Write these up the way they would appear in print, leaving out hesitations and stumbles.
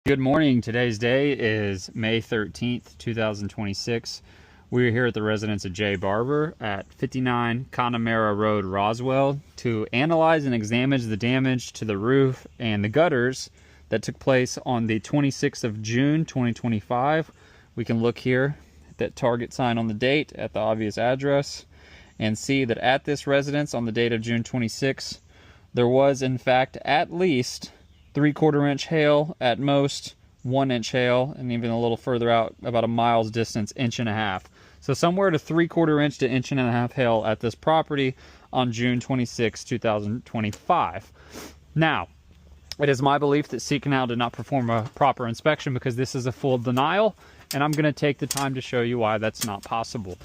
Good morning. Today's day is May 13th, 2026. We're here at the residence of Barber at 59 Connemara Road, Roswell, to analyze and examine the damage to the roof and the gutters that took place on the 26th of June, 2025. We can look here at that target sign on the date at the obvious address and see that at this residence on the date of June 26, there was in fact at least 3/4 inch hail, at most 1 inch hail, and even a little further out, about a mile's distance, 1.5 inches. So somewhere to 3/4 inch to 1.5 inches hail at this property on June 26, 2025. Now, it is my belief that C-Canal did not perform a proper inspection because this is a full denial, and I'm going to take the time to show you why that's not possible.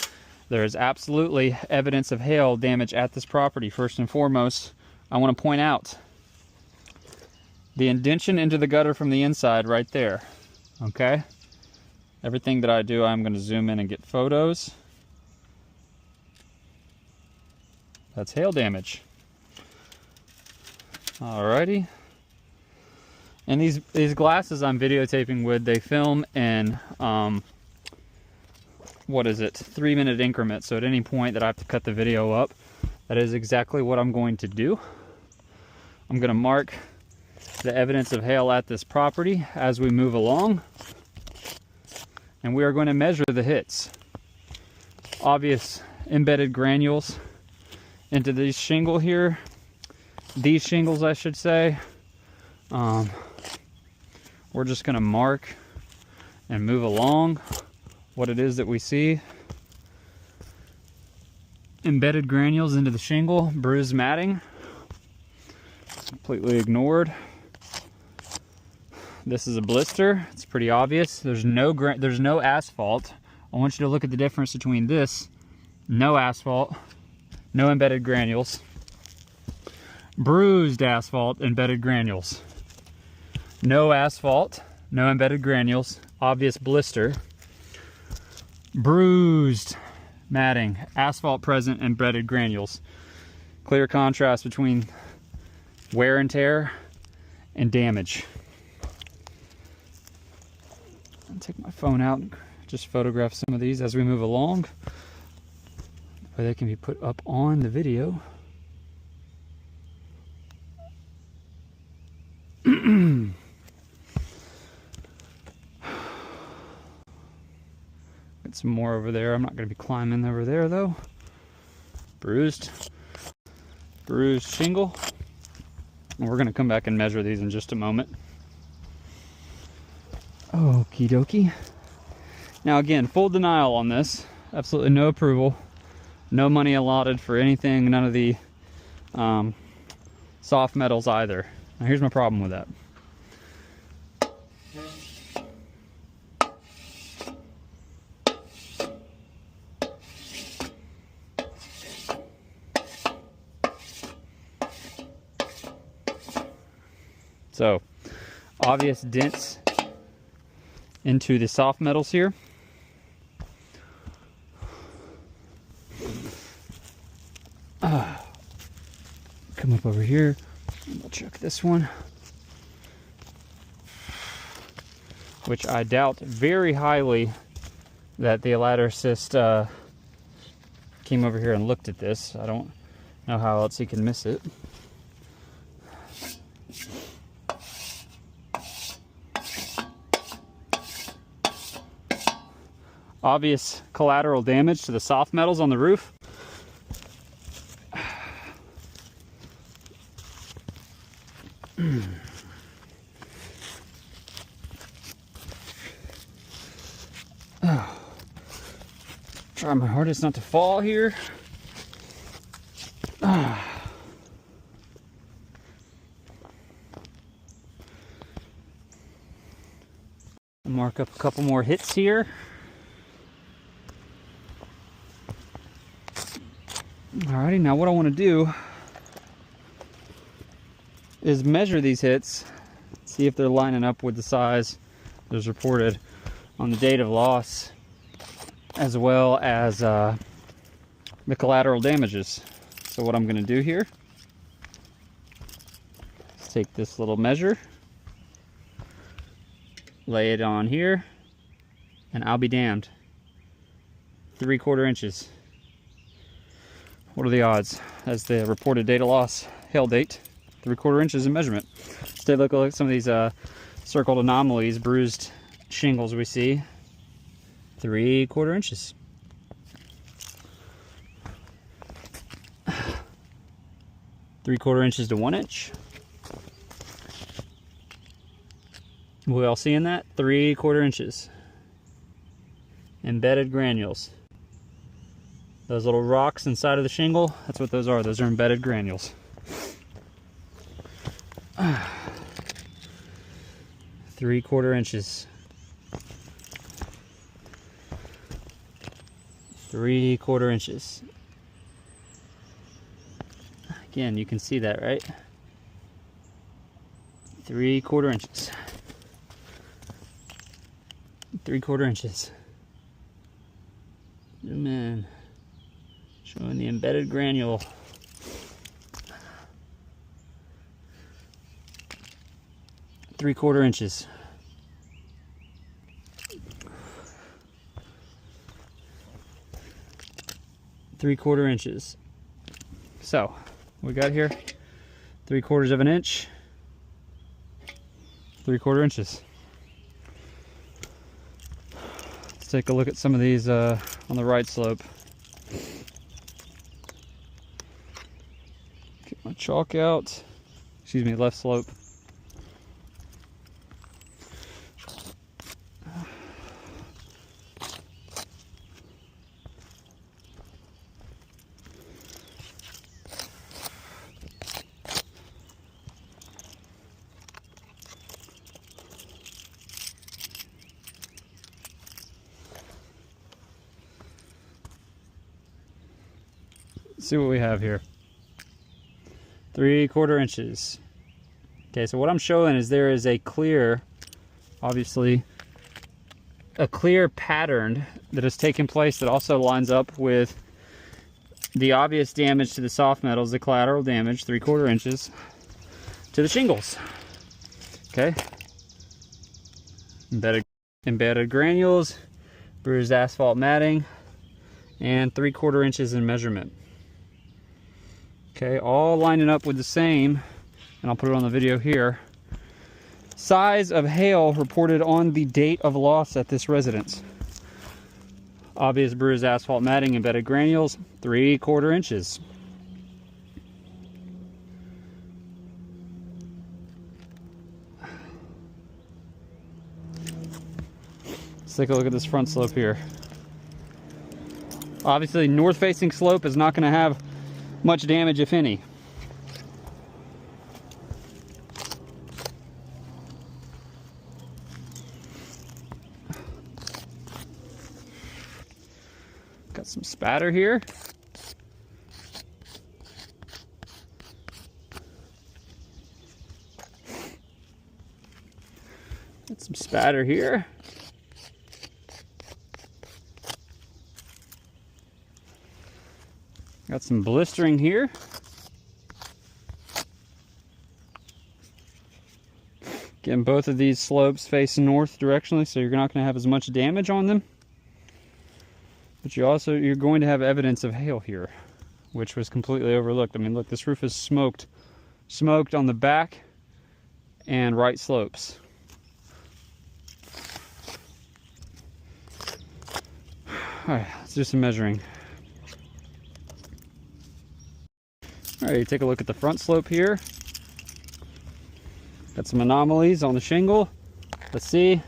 There is absolutely evidence of hail damage at this property. First and foremost, I want to point out the indention into the gutter from the inside right there. Okay? Everything that I do, I'm going to zoom in and get photos. That's hail damage. Alrighty. And these glasses I'm videotaping with, they film in, 3-minute increments. So at any point that I have to cut the video up, that is exactly what I'm going to do. I'm going to mark the evidence of hail at this property as we move along, and we are going to measure the hits. Obvious embedded granules into these shingles here, these shingles I should say. We're just going to mark and move along what it is that we see. Embedded granules into the shingle, bruised matting, completely ignored. This is a blister. It's pretty obvious. There's no asphalt. I want you to look at the difference between this, no asphalt, no embedded granules, bruised asphalt, embedded granules, no asphalt, no embedded granules, obvious blister, bruised matting, asphalt present, embedded granules. Clear contrast between wear and tear and damage. I'll take my phone out and just photograph some of these as we move along, but they can be put up on the video. Get some more over there. I'm not going to be climbing over there though. Bruised shingle. And we're going to come back and measure these in just a moment. Okie dokie. Now again, full denial on this. Absolutely no approval. No money allotted for anything. None of the soft metals either. Now here's my problem with that. So, obvious dents into the soft metals here. Come up over here and we'll check this one, which I doubt very highly that the ladder assist came over here and looked at this. I don't know how else he can miss it. Obvious collateral damage to the soft metals on the roof. Try my hardest not to fall here. Mark up a couple more hits here. Alrighty, now what I want to do is measure these hits, see if they're lining up with the size that was reported on the date of loss, as well as the collateral damages. So what I'm going to do here is take this little measure lay it on here, and I'll be damned. 3/4 inches. What are the odds? As the reported data loss hail date, 3/4 inches in measurement. Let's take a look at some of these circled anomalies, bruised shingles we see. 3/4 inches. 3/4 inches to 1 inch. We all seeing that? 3/4 inches. Embedded granules. Those little rocks inside of the shingle, that's what those are. Those are embedded granules. 3/4 inches. 3/4 inches. Again, you can see that, right? 3/4 inches. 3/4 inches. Zoom in. Showing the embedded granule. Three-quarter inches. Three-quarter inches. So, we got here 3/4 of an inch, 3/4 inches. Let's take a look at some of these on the right slope. Get my chalk out. Excuse me, left slope. See what we have here. 3/4 inches. Okay, so what I'm showing is there is a clear, obviously, a clear pattern that has taken place that also lines up with the obvious damage to the soft metals, the collateral damage, 3/4 inches, to the shingles. Okay. Embedded granules, bruised asphalt matting, and 3/4 inches in measurement. Okay, all lining up with the same, and I'll put it on the video here, size of hail reported on the date of loss at this residence. Obvious bruised asphalt matting, embedded granules, 3/4 inches. Let's take a look at this front slope here. Obviously, north-facing slope is not going to have much damage, if any. Got some spatter here. Got some spatter here. Got some blistering here. Again, both of these slopes face north directionally, so you're not going to have as much damage on them. But you're going to have evidence of hail here, which was completely overlooked. I mean, look, this roof is smoked on the back and right slopes. All right, let's do some measuring. All right, take a look at the front slope here. Got some anomalies on the shingle. Let's see.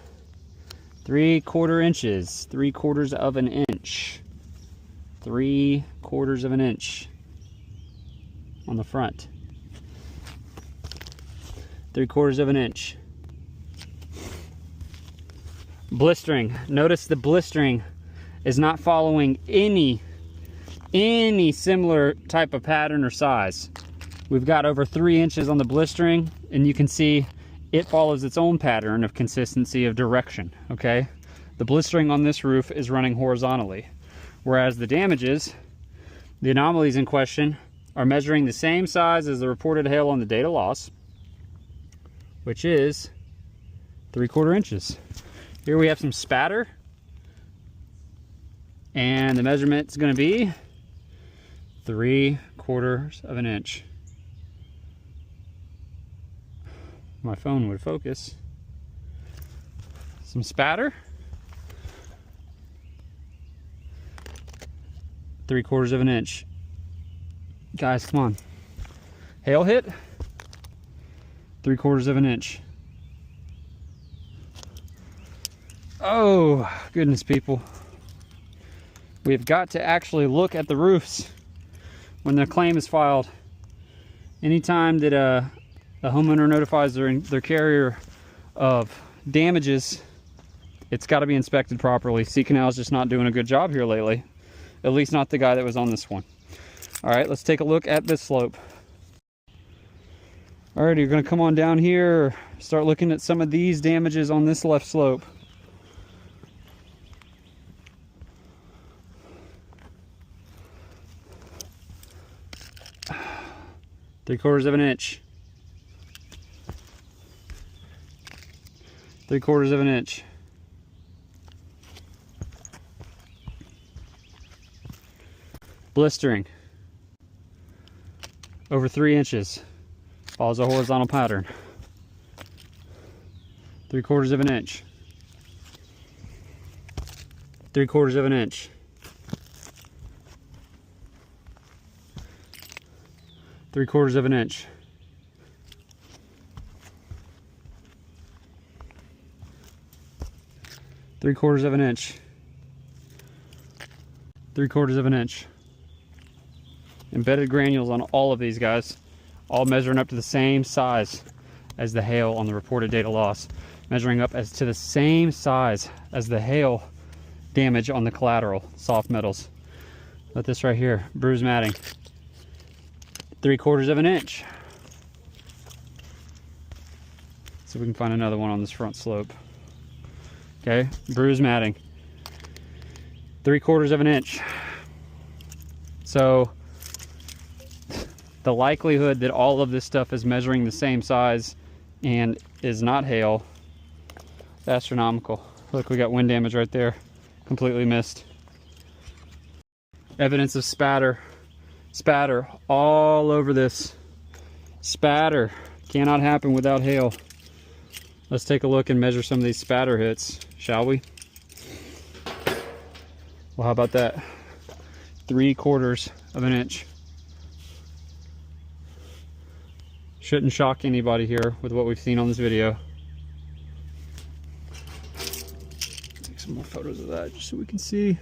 3/4 inches, 3/4 of an inch. 3/4 of an inch on the front. 3/4 of an inch. Blistering. Notice the blistering is not following any similar type of pattern or size. We've got over 3 inches on the blistering, and you can see it follows its own pattern of consistency of direction, okay? The blistering on this roof is running horizontally, whereas the damages, the anomalies in question, are measuring the same size as the reported hail on the date of loss, which is 3/4 inches. Here we have some spatter, and the measurement's going to be 3/4 of an inch. My phone would focus. Some spatter, 3/4 of an inch. Guys, come on. Hail hit, 3/4 of an inch. Oh, goodness, people. We've got to actually look at the roofs when the claim is filed. Anytime that a homeowner notifies their carrier of damages, it's got to be inspected properly. C-Canal is just not doing a good job here lately. At least not the guy that was on this one. All right, let's take a look at this slope. All right, you're going to come on down here, start looking at some of these damages on this left slope. Three-quarters of an inch. 3/4 of an inch. Blistering. Over 3 inches. Follows a horizontal pattern. 3/4 of an inch. 3/4 of an inch. 3/4 of an inch. 3/4 of an inch. 3/4 of an inch. Embedded granules on all of these guys, all measuring up to the same size as the hail on the reported data loss, measuring up as to the same size as the hail damage on the collateral soft metals. But this right here, bruise matting, 3/4 of an inch. See if we can find another one on this front slope. Okay, bruise matting, 3/4 of an inch. So the likelihood that all of this stuff is measuring the same size and is not hail, astronomical. Look, we got wind damage right there, completely missed. Evidence of spatter. Spatter all over this. Spatter cannot happen without hail. Let's take a look and measure some of these spatter hits, shall we? Well, how about that? 3/4 of an inch. Shouldn't shock anybody here with what we've seen on this video. Take some more photos of that just so we can see.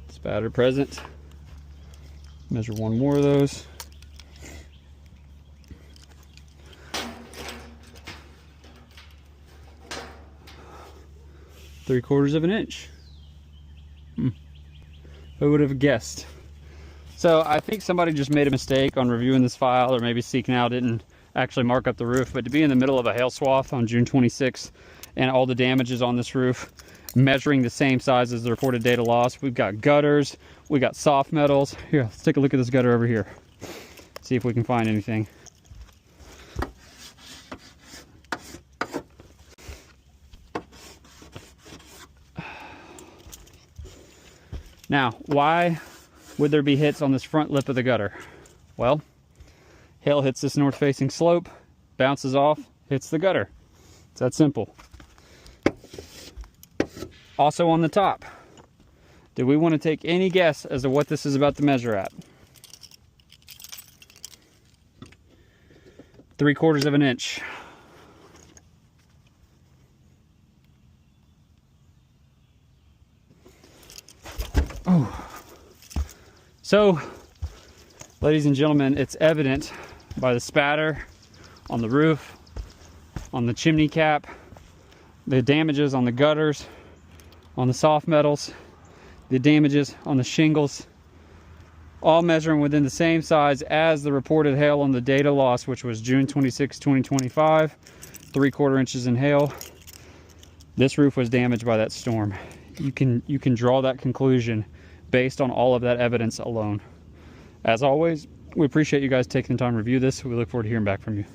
Spatter present. Measure one more of those. Three-quarters of an inch. Who would have guessed? So I think somebody just made a mistake on reviewing this file, or maybe C-Canal didn't actually mark up the roof, but to be in the middle of a hail swath on June 26th and all the damages on this roof measuring the same size as the reported data loss, we've got gutters, we got soft metals. Here, let's take a look at this gutter over here. See if we can find anything. Now, why would there be hits on this front lip of the gutter? Well, hail hits this north-facing slope, bounces off, hits the gutter. It's that simple. Also on the top, do we want to take any guess as to what this is about to measure at? 3/4 of an inch. Oh. So, ladies and gentlemen, it's evident by the spatter on the roof, on the chimney cap, the damages on the gutters, on the soft metals, the damages on the shingles, all measuring within the same size as the reported hail on the data loss, which was June 26, 2025, 3/4 inches in hail. This roof was damaged by that storm. You can draw that conclusion based on all of that evidence alone. As always, we appreciate you guys taking the time to review this. We look forward to hearing back from you.